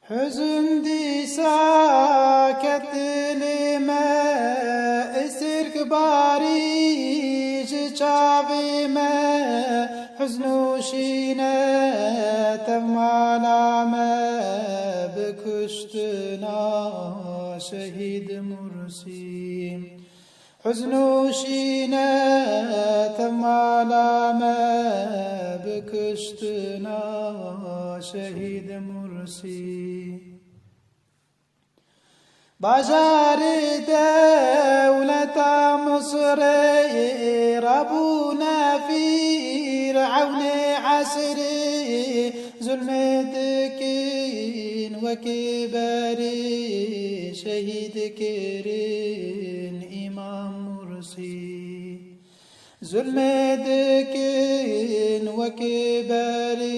Hüzün di saket dilime, esirk bari ji çavime, hüznü şine tevmalame, bikuştuna şehid mursim. Hüznü şine tevmalame, bikuştuna şehid mursim. بجاري دولة مصر ربونا فرعون عسري ظلمتكين وكبري شهيد كرين إمام مرسي ظلمتكين وكبري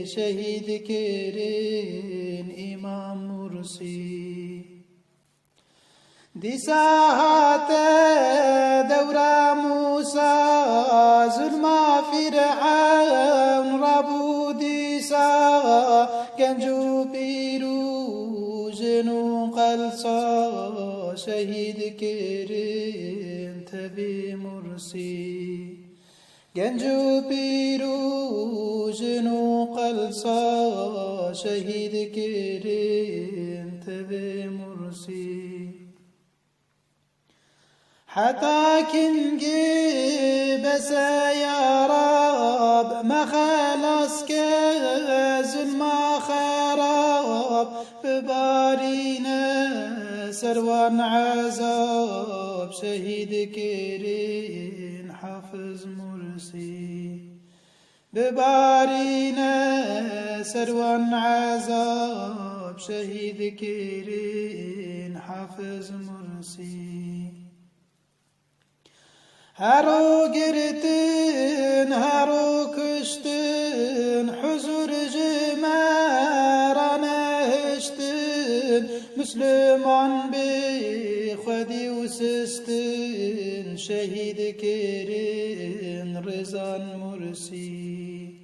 شهيد كرين إمام مرسي دي ساعات دورة موسى ظلم فرعون ربو ديسا كنجو بيرو جنو قلصا شهيد كرين تبي مرسي كنجو بيرو جنو قلصا شهيد كرين تبي مرسي حتى كنجي بس يا رب ما خلص كزل ما خراب ببارينا سروان عذاب شهيد كرين حافظ مرسي ببارينا سروان عذاب شهيد كرين حافظ مرسي هرو گرتن هرو کشتن حضور جماران هشتن مسلمان بی خودی و سستن شهید کرن رزان مرسی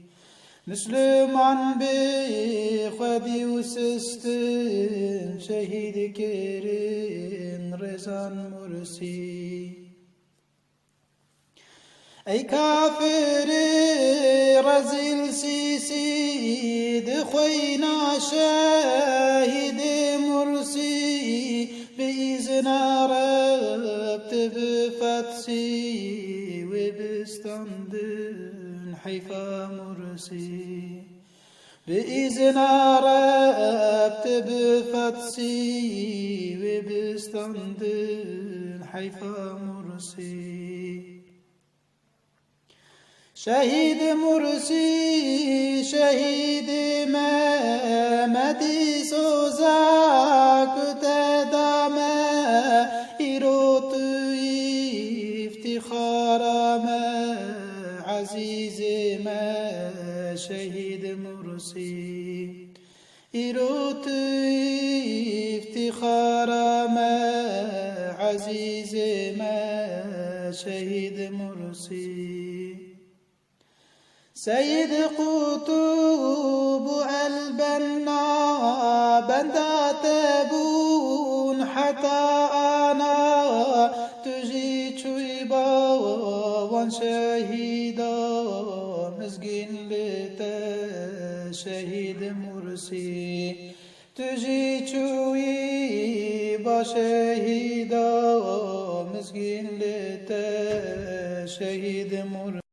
مسلمان بی خودی و سستن شهید کرن رزان مرسی ای کافر رزیل سیسی دخوینا شاهد مرسی بإذن رب تبفتسی و بستندن حیفا مرسی بإذن رب تبفتسی و بستندن حیفا مرسی شهيد مرسي شهيد مدي سوزاك تداما إيروت افتخار ما عزيز ما شهيد مرسي إيروت افتخار ما عزيز ما شهيد مرسي سيد قطوب البنا بندا تبون حتى أنا تجي تشيبا وان شهيدا مسجين لتا شهيد مرسي تجي تشيبا شهيدا مسجين لتا شهيد مرسي